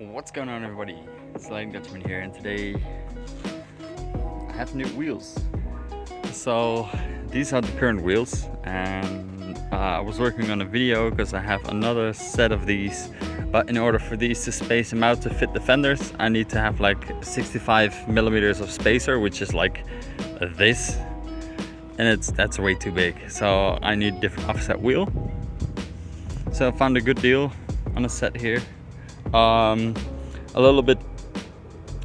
What's going on, everybody? It's Light Dutchman here, and today I have new wheels. So these are the current wheels, and I was working on a video because I have another set of these, but in order for these to space them out to fit the fenders, I need to have like 65 millimeters of spacer, which is like this, and that's way too big. So I need a different offset wheel. So I found a good deal on a set here. A little bit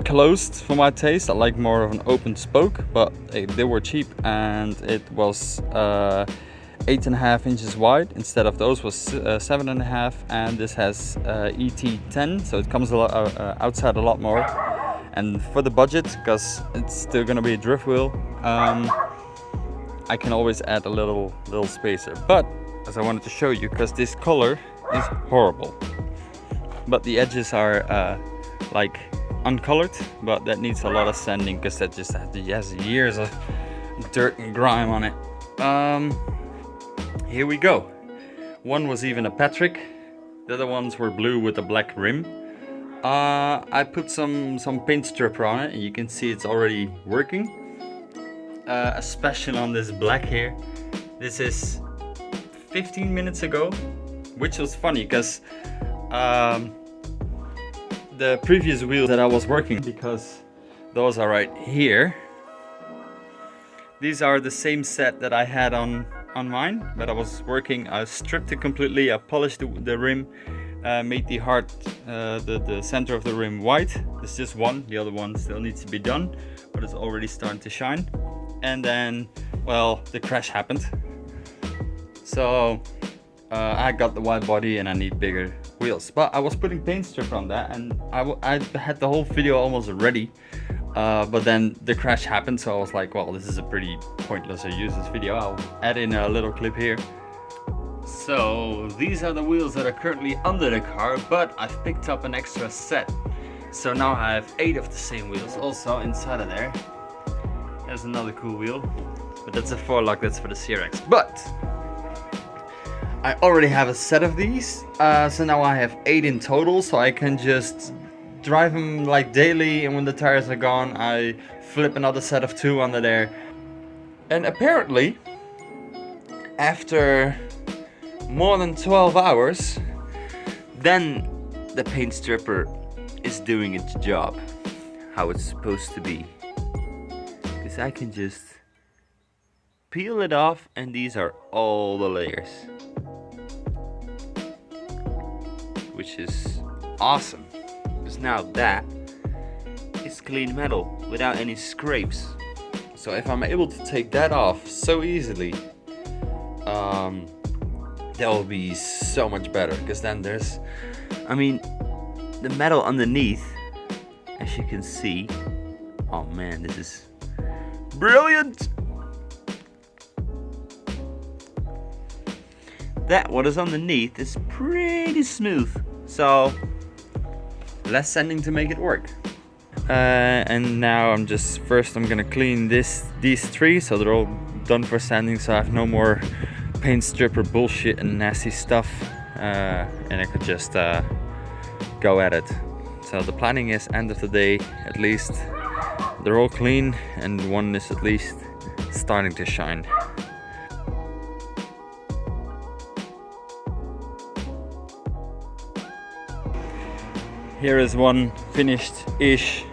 closed for my taste. I like more of an open spoke, but they were cheap, and it was 8.5 inches wide instead of those was 7.5, and this has ET10, so it comes a lot outside a lot more. And for the budget, because it's still gonna be a drift wheel, I can always add a little spacer. But as I wanted to show you, because this color is horrible, but the edges are like uncolored, but that needs a lot of sanding because that just has years of dirt and grime on it. Here we go. One was even a Patrick, the other ones were blue with a black rim. I put some paint stripper on it, and you can see it's already working, especially on this black here. This is 15 minutes ago, which was funny because the previous wheels that I was working, because those are right here, these are the same set that I had on mine, but I was working, I stripped it completely, I polished the rim, made the heart, the center of the rim white. There's just one, the other one still needs to be done, but it's already starting to shine. And then, well, the crash happened, so I got the wide body and I need bigger wheels. But I was putting paint strip on that, and I had the whole video almost ready, but then the crash happened, so I was like, well, this is a pretty pointless to use this video. I'll add in a little clip here. So these are the wheels that are currently under the car, but I've picked up an extra set, so now I have 8 of the same wheels also inside of there. There's another cool wheel, but that's a 4-lock, that's for the CRX. But I already have a set of these, so now I have 8 in total, so I can just drive them like daily, and when the tires are gone, I flip another set of 2 under there. And apparently, after more than 12 hours, then the paint stripper is doing its job, how it's supposed to be. Because I can just peel it off, and these are all the layers, which is awesome, because now that is clean metal without any scrapes. So if I'm able to take that off so easily, that will be so much better, because then there's, I mean, the metal underneath, as you can see, oh man, this is brilliant. That what is underneath is pretty smooth, so less sanding to make it work. And now I'm gonna clean these 3, so they're all done for sanding, so I have no more paint stripper bullshit and nasty stuff, and I could just go at it. So the planning is, end of the day, at least they're all clean, and one is at least starting to shine. Here is one finished-ish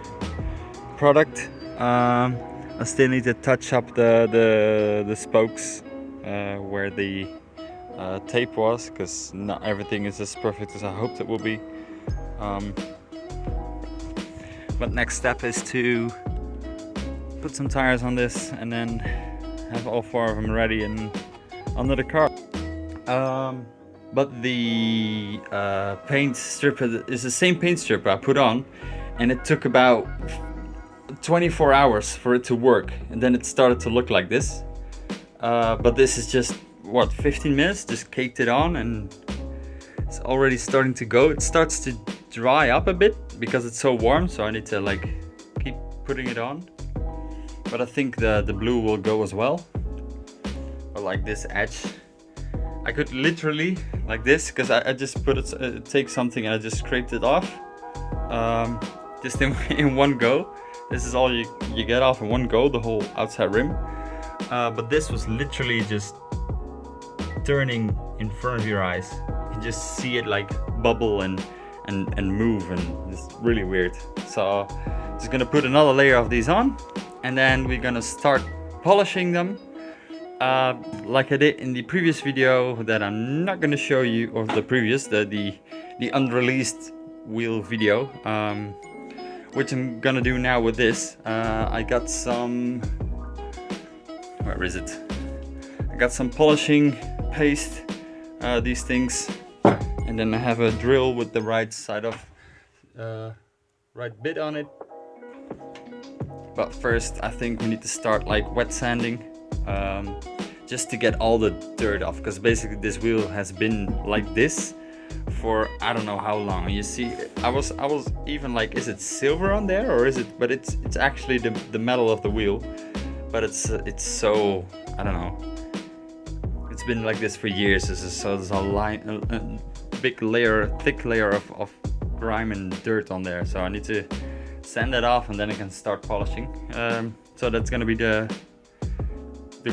product. I still need to touch up the spokes where the tape was, because not everything is as perfect as I hoped it will be. But next step is to put some tires on this, and then have all 4 of them ready and under the car. But the paint stripper is the same paint stripper I put on, and it took about 24 hours for it to work, and then it started to look like this. But this is just, what, 15 minutes? Just caked it on, and it's already starting to go. It starts to dry up a bit because it's so warm, so I need to like keep putting it on. But I think the blue will go as well. Or like this edge. I could literally, like this, because I just put it, take something and I just scraped it off. just in one go. This is all you get off in one go, the whole outside rim. But this was literally just turning in front of your eyes. You can just see it like bubble and move, and it's really weird. So just gonna put another layer of these on, and then we're gonna start polishing them. Like I did in the previous video that I'm not gonna show you, or the unreleased wheel video, which I'm gonna do now with this. I got some, where is it? I got some polishing paste, these things, and then I have a drill with the right side of right bit on it. But first I think we need to start like wet sanding, just to get all the dirt off, because basically this wheel has been like this for I don't know how long. You see, I was even like, is it silver on there, or is it? But it's actually the metal of the wheel, but it's so, I don't know. It's been like this for years. So there's a big layer, thick layer of grime and dirt on there. So I need to sand that off, and then I can start polishing. So that's gonna be the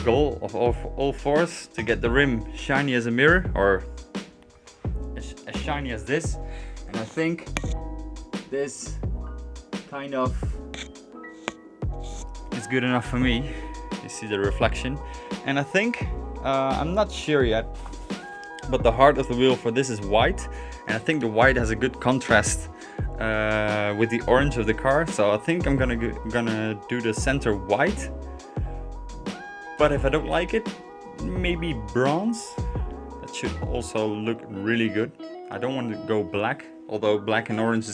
goal of all fours, to get the rim shiny as a mirror, or as shiny as this. And I think this kind of is good enough for me. You see the reflection, and I think I'm not sure yet, but the heart of the wheel for this is white, and I think the white has a good contrast with the orange of the car. So I think I'm gonna do the center white. But if I don't like it, maybe bronze. That should also look really good. I don't want to go black, although black and orange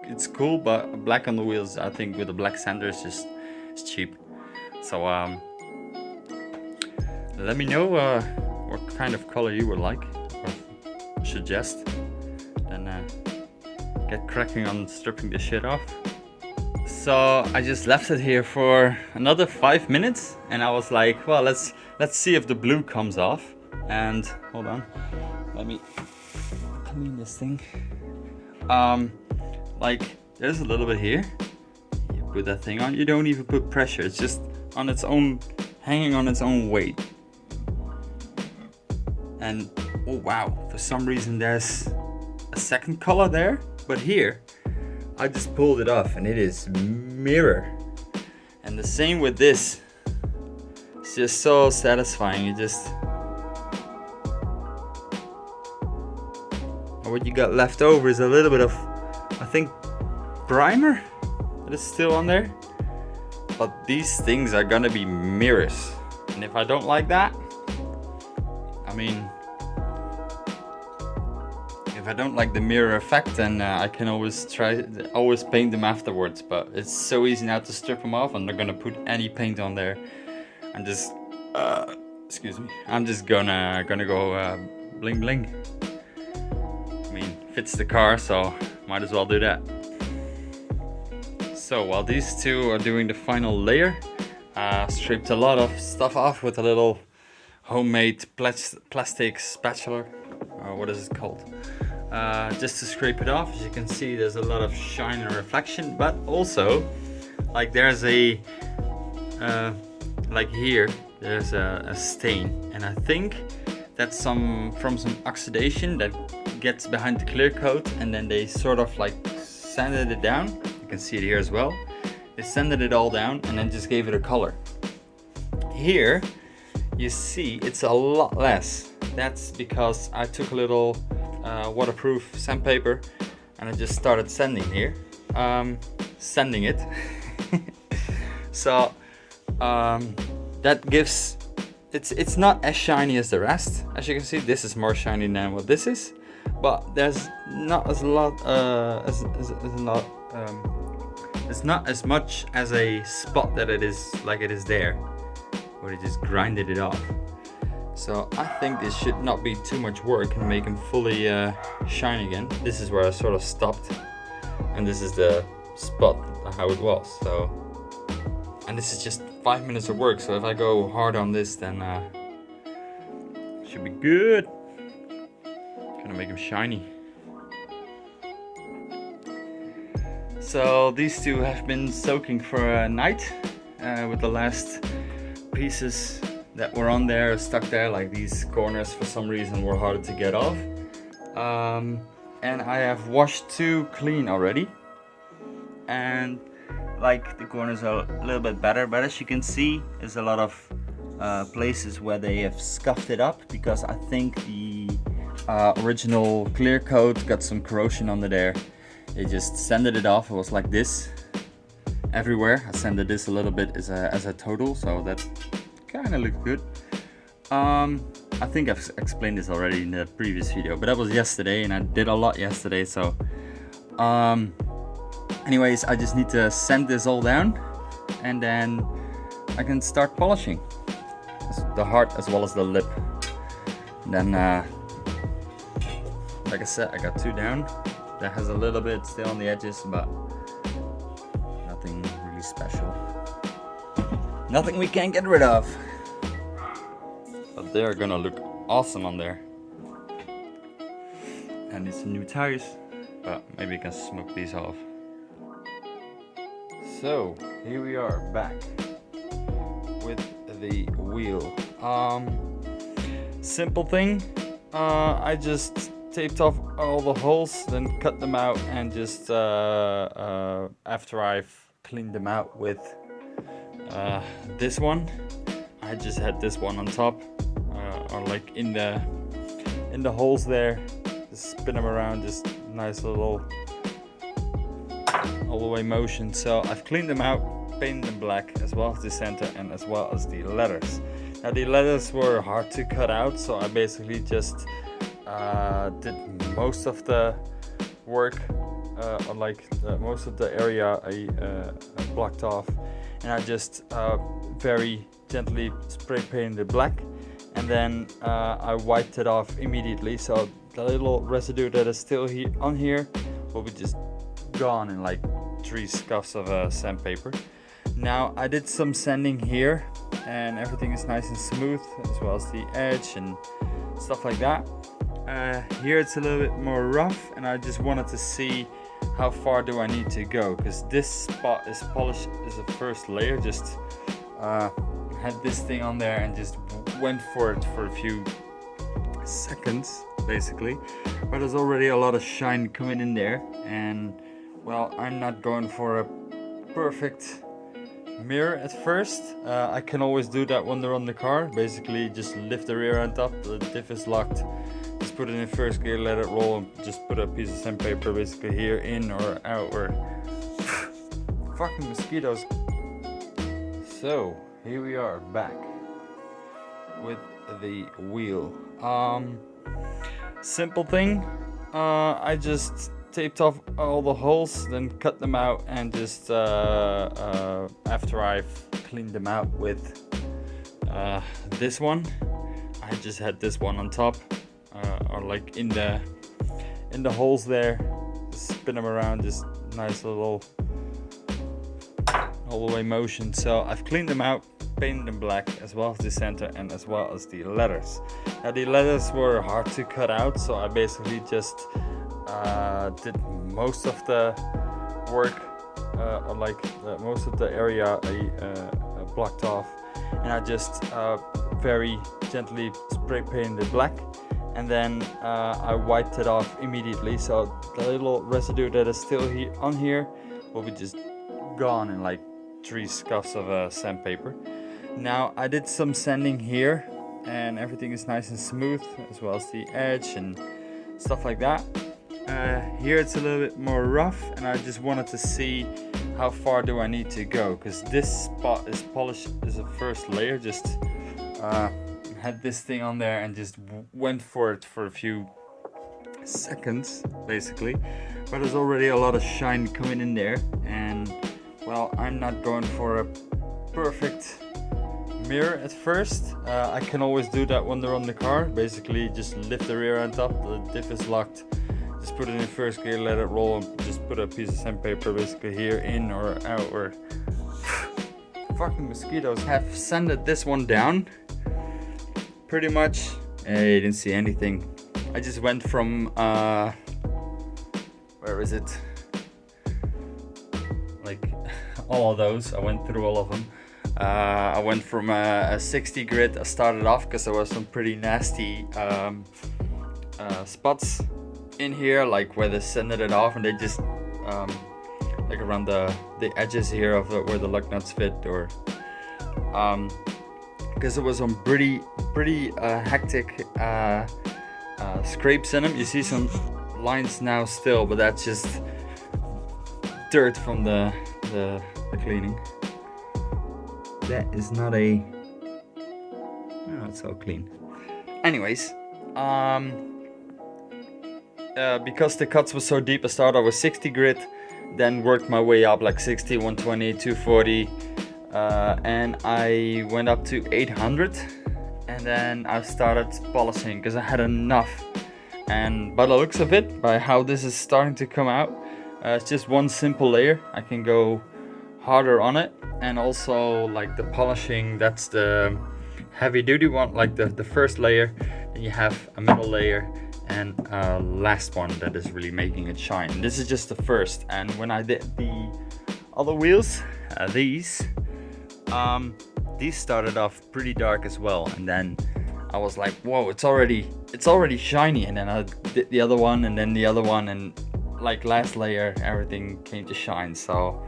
it's cool, but black on the wheels, I think with a black sander it's cheap. So let me know what kind of color you would like or suggest, and get cracking on stripping the shit off. So I just left it here for another 5 minutes, and I was like, well, let's see if the blue comes off. And hold on, let me clean this thing. Like there's a little bit here. You put that thing on, you don't even put pressure, it's just on its own, hanging on its own weight. And oh wow, for some reason there's a second color there, but here I just pulled it off and it is mirror. And the same with this. It's just so satisfying. You just, what you got left over is a little bit of, I think, primer that is still on there. But these things are gonna be mirrors, and if I don't like that, I mean, if I don't like the mirror effect, then I can always paint them afterwards. But it's so easy now to strip them off. I'm not gonna put any paint on there. I'm just, excuse me. I'm just gonna go bling bling. I mean, fits the car, so might as well do that. So while these two are doing the final layer, stripped a lot of stuff off with a little homemade plastic spatula, or what is it called? Just to scrape it off. As you can see, there's a lot of shine and reflection, but also like there's a like here there's a stain, and I think that's from some oxidation that gets behind the clear coat, and then they sort of like sanded it down. You can see it here as well. They sanded it all down and then just gave it a color. Here you see it's a lot less. That's because I took a little waterproof sandpaper and I just started sanding here, sanding it. So that gives, it's not as shiny as the rest. As you can see, this is more shiny than what this is, but there's not as lot it's not as much as a spot that it is like it is there, where it just grinded it off. So I think this should not be too much work and make them fully shine again. This is where I sort of stopped, and this is the spot how it was. So, and this is just 5 minutes of work, so if I go hard on this, then it should be good. Gonna make them shiny. So these two have been soaking for a night with the last pieces that were on there stuck there, like these corners for some reason were harder to get off. And I have washed two clean already, and like the corners are a little bit better, but as you can see there's a lot of places where they have scuffed it up because I think the original clear coat got some corrosion under there. They just sanded it off. It was like this everywhere. I sanded this a little bit as a total, so that kind of looked good. I think I've explained this already in the previous video, but that was yesterday and I did a lot yesterday. So anyways, I just need to sand this all down and then I can start polishing the heart as well as the lip. And then like I said, I got two down. That has a little bit still on the edges, but nothing really special. Nothing we can't get rid of. But they're gonna look awesome on there. And it's new tires, but maybe I can smoke these off. So here we are back with the wheel. Simple thing. I just taped off all the holes, then cut them out, and just after I've cleaned them out with this one, I just had this one on top, or like in the holes there. Just spin them around, just nice little all the way motion. So I've cleaned them out, painted them black, as well as the center and as well as the letters. Now the letters were hard to cut out, so I basically just did most of the work, or like most of the area I blocked off, and I just very gently spray painted it black, and then I wiped it off immediately, so the little residue that is still on here will be just gone in like 3 scuffs of sandpaper. Now I did some sanding here and everything is nice and smooth, as well as the edge and stuff like that. Here it's a little bit more rough, and I just wanted to see how far do I need to go, because this spot is polished as a first layer. Just had this thing on there and just went for it for a few seconds basically, but there's already a lot of shine coming in there, and well, I'm not going for a perfect mirror at first. I can always do that when they're on the car. Basically just lift the rear end up, the diff is locked, just put it in first gear, let it roll, and just put a piece of sandpaper basically here in or out, or fucking mosquitoes. So here we are back with the wheel. Simple thing. I just taped off all the holes, then cut them out, and just after I've cleaned them out with this one, I just had this one on top, or like in the holes there. Just spin them around, just nice little all the way motion. So I've cleaned them out, painted them black, as well as the center and as well as the letters. Now the letters were hard to cut out, so I basically just did most of the work, or like most of the area I blocked off, and I just very gently spray painted it black, and then I wiped it off immediately, so the little residue that is still on here will be just gone in like 3 scuffs of sandpaper. Now I did some sanding here and everything is nice and smooth, as well as the edge and stuff like that. Here it's a little bit more rough, and I just wanted to see how far do I need to go, because this spot is polished as a first layer. Just had this thing on there and just went for it for a few seconds basically, but there's already a lot of shine coming in there, and well, I'm not going for a perfect mirror at first. I can always do that when they're on the car. Basically just lift the rear end up, the diff is locked, just put it in first gear, let it roll, and just put a piece of sandpaper basically here in or out, or fucking mosquitoes. Have sanded this one down pretty much. You didn't see anything. I just went from where is it, like all of those. I went through all of them. I went from a 60 grit. I started off because there were some pretty nasty spots in here, like where they sanded it off and they just like around the edges here of where the lug nuts fit, or because there was some pretty hectic scrapes in them. You see some lines now still, but that's just dirt from the cleaning. That is not a... Oh, it's so clean. Anyways, because the cuts were so deep, I started with 60 grit, then worked my way up like 60, 120, 240, and I went up to 800, and then I started polishing because I had enough. And by the looks of it, by how this is starting to come out, it's just one simple layer. I can go harder on it, and also like the polishing, that's the heavy duty one, like the first layer. Then you have a middle layer and a last one that is really making it shine. And this is just the first. And when I did the other wheels, these started off pretty dark as well, and then I was like, whoa, it's already shiny. And then I did the other one, and then the other one, and like last layer everything came to shine. So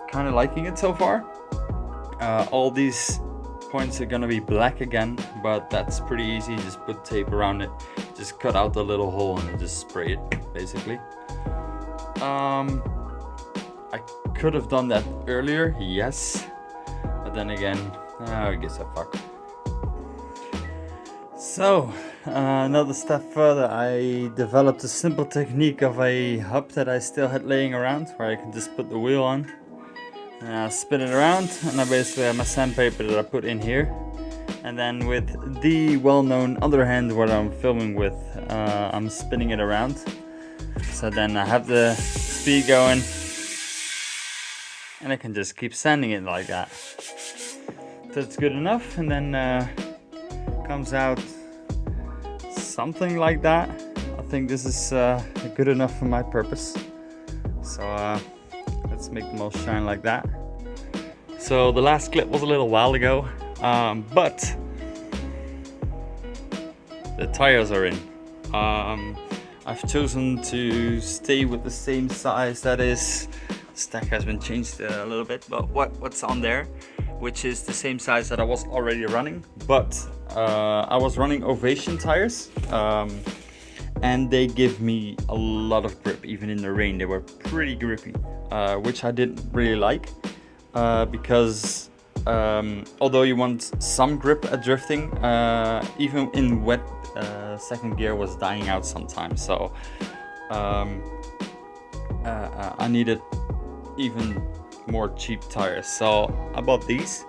kind of liking it so far. All these points are gonna be black again, but that's pretty easy. Just put tape around it, just cut out the little hole and just spray it basically. I could have done that earlier, yes, but then again, I guess I fuck. So another step further, I developed a simple technique of a hub that I still had laying around, where I can just put the wheel on and I spin it around, and I basically have my sandpaper that I put in here, and then with the well-known other hand what I'm filming with, I'm spinning it around. So then I have the speed going, and I can just keep sanding it like that. That's good enough, and then comes out something like that. I think this is good enough for my purpose. So let's make them all shine like that. So the last clip was a little while ago, but the tires are in. I've chosen to stay with the same size. That is, stack has been changed a little bit, but what's on there, which is the same size that I was already running, but I was running Ovation tires, and they give me a lot of grip. Even in the rain they were pretty grippy, which I didn't really like, because although you want some grip at drifting, even in wet, second gear was dying out sometimes. So I needed even more cheap tires, so I bought these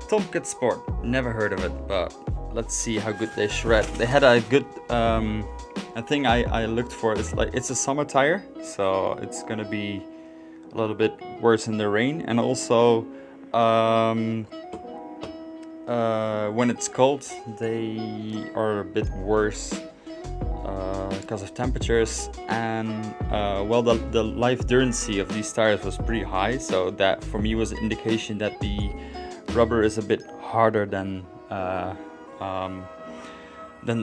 Tomcat Sport. Never heard of it, but let's see how good they shred. They had a good a thing I looked for is like, it's a summer tire, so it's gonna be a little bit worse in the rain, and also when it's cold they are a bit worse because of temperatures, and well, the life durancy of these tires was pretty high, so that for me was an indication that the rubber is a bit harder than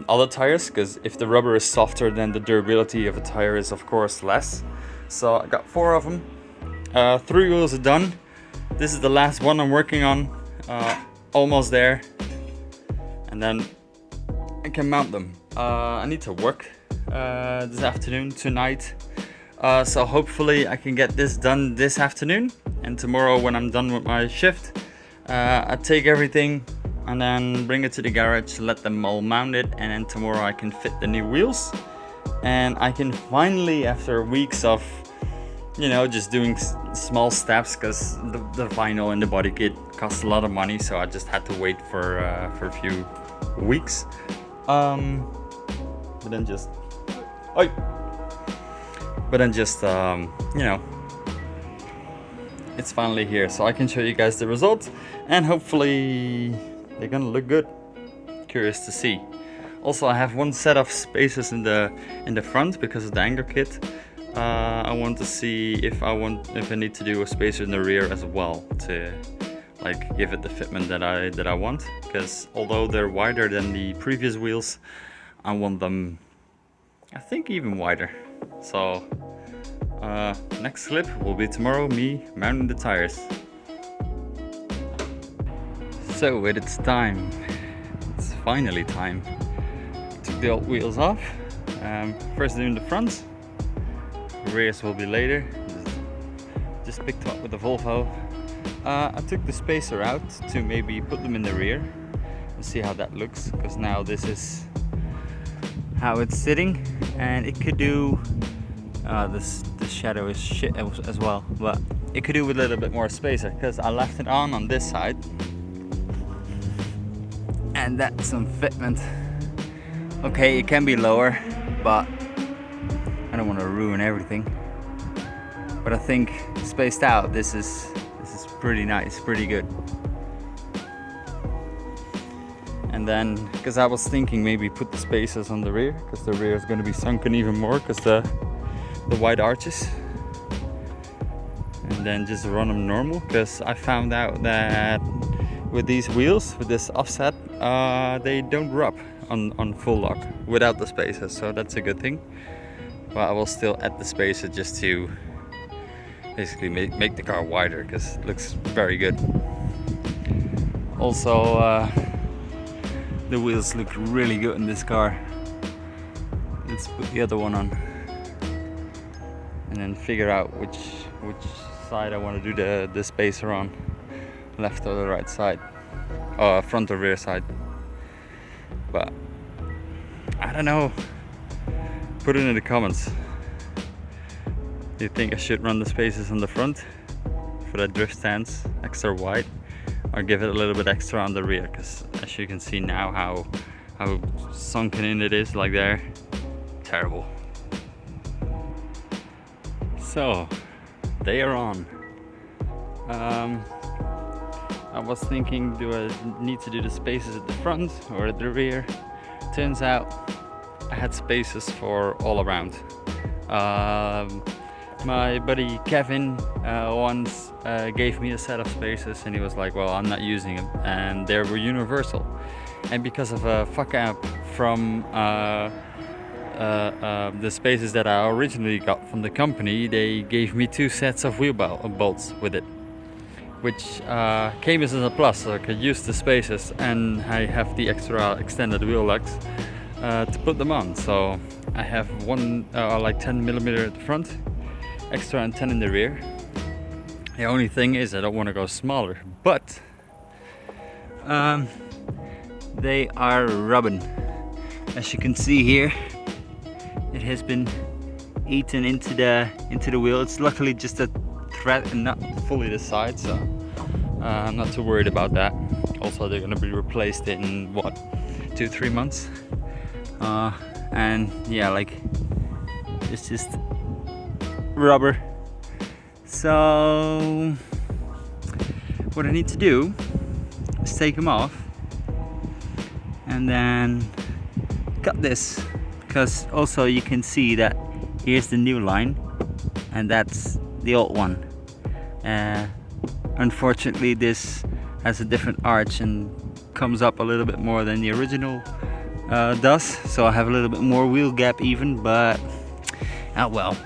other tires, because if the rubber is softer, then the durability of a tire is of course less. So I got 4 of them. 3 wheels are done. This is the last one I'm working on, almost there, and then I can mount them. I need to work this afternoon, tonight, so hopefully I can get this done this afternoon, and tomorrow when I'm done with my shift, I take everything and then bring it to the garage, let them all mount it, and then tomorrow I can fit the new wheels, and I can finally, after weeks of, you know, just doing small steps, because the vinyl and the body kit costs a lot of money, so I just had to wait for a few weeks, but then just you know, it's finally here, so I can show you guys the results, and hopefully they're gonna look good. Curious to see. Also, I have one set of spacers in the front because of the anchor kit. I want to see if I need to do a spacer in the rear as well to like give it the fitment that I want, because although they're wider than the previous wheels, I want them, I think, even wider. So next clip will be tomorrow, me mounting the tires. So it's time. It's finally time. Took the old wheels off. First doing the front. Rears will be later. Just picked them up with the Volvo. I took the spacer out to maybe put them in the rear and see how that looks, because now this is how it's sitting, and it could do this shadow is shit as well, but it could do with a little bit more spacer, because I left it on this side, and that's some fitment. Okay, it can be lower, but I don't want to ruin everything. But I think spaced out, this is pretty nice, pretty good. And then, because I was thinking maybe put the spacers on the rear, because the rear is going to be sunken even more because the wide arches, and then just run them normal, because I found out that with these wheels, with this offset, they don't rub on full lock without the spacers, so that's a good thing. But I will still add the spacer just to basically make the car wider, because it looks very good. Also, the wheels look really good in this car. Let's put the other one on and then figure out which side I want to do the spacer on, left or the right side, or front or rear side. But I don't know, put it in the comments. Do you think I should run the spacers on the front for the drift stance extra wide, or give it a little bit extra on the rear? Because as you can see now how sunken in it is, like there. Terrible. So they are on. I was thinking, do I need to do the spacers at the front or at the rear? Turns out I had spacers for all around. My buddy Kevin once gave me a set of spacers, and he was like, well, I'm not using them, and they were universal. And because of a fuck up from the spacers that I originally got from the company, they gave me 2 sets of wheel bolts with it, which came as a plus, so I could use the spacers, and I have the extra extended wheel lugs to put them on. So I have one like 10mm at the front, extra and 10 in the rear. The only thing is I don't want to go smaller, but they are rubbing. As you can see here, it has been eaten into the wheel. It's luckily just a thread and not fully the side, so I'm not too worried about that. Also, they're going to be replaced in what, 2-3 months, and yeah, like it's just rubber. So what I need to do is take them off and then cut this, because also you can see that here's the new line and that's the old one. Unfortunately, this has a different arch and comes up a little bit more than the original does, so I have a little bit more wheel gap even, but oh well,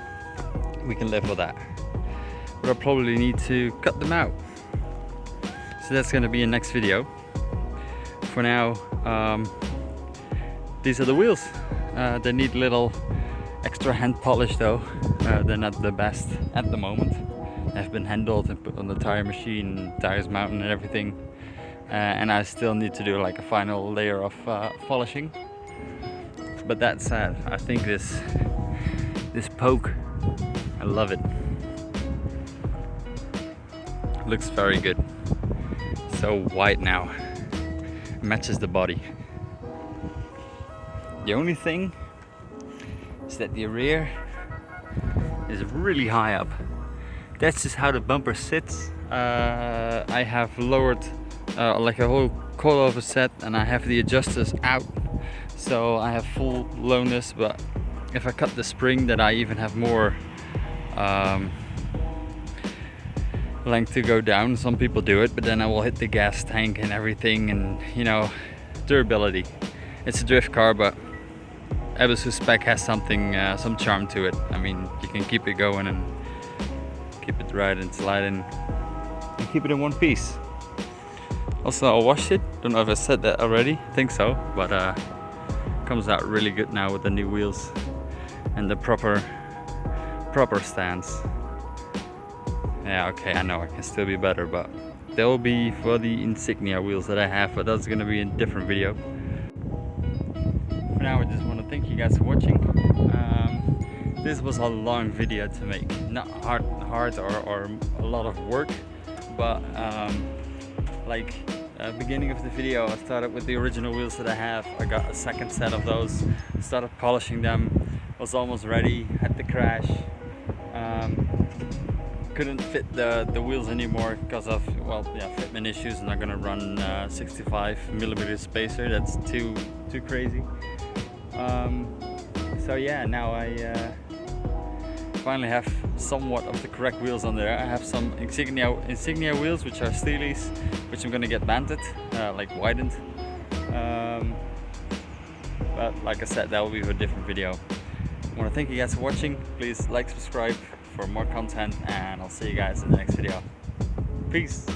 we can live with that. But I'll probably need to cut them out, so that's going to be a next video. For now, these are the wheels. They need a little extra hand polish though. They're not the best at the moment. They've been handled and put on the tire machine, tires mounted and everything, and I still need to do like a final layer of polishing. But that said, I think this poke, I love it. Looks very good. So white now, matches the body. The only thing is that the rear is really high up. That's just how the bumper sits. I have lowered like a whole coilover set, and I have the adjusters out, so I have full lowness. But if I cut the spring, then I even have more length to go down. Some people do it, but then I will hit the gas tank and everything, and you know, durability. It's a drift car, but Ebisu spec has something, some charm to it. I mean, you can keep it going and keep it right and sliding and keep it in one piece. Also, I washed it. Don't know if I said that already. I think so, but comes out really good now with the new wheels and the proper stance. Yeah, okay, I know I can still be better, but they will be for the Insignia wheels that I have, but that's gonna be a different video. For now, I just want to thank you guys for watching. This was a long video to make, not hard or a lot of work, but like beginning of the video, I started with the original wheels that I have. I got a second set of those, started polishing them, was almost ready, had the crash. Couldn't fit the wheels anymore because of, well, yeah, fitment issues. I'm not gonna run 65mm spacer. That's too crazy. So yeah, now I finally have somewhat of the correct wheels on there. I have some Insignia wheels, which are Steelies, which I'm gonna get banded, like widened. But like I said, that will be for a different video. I want to thank you guys for watching. Please like, subscribe for more content, and I'll see you guys in the next video. Peace.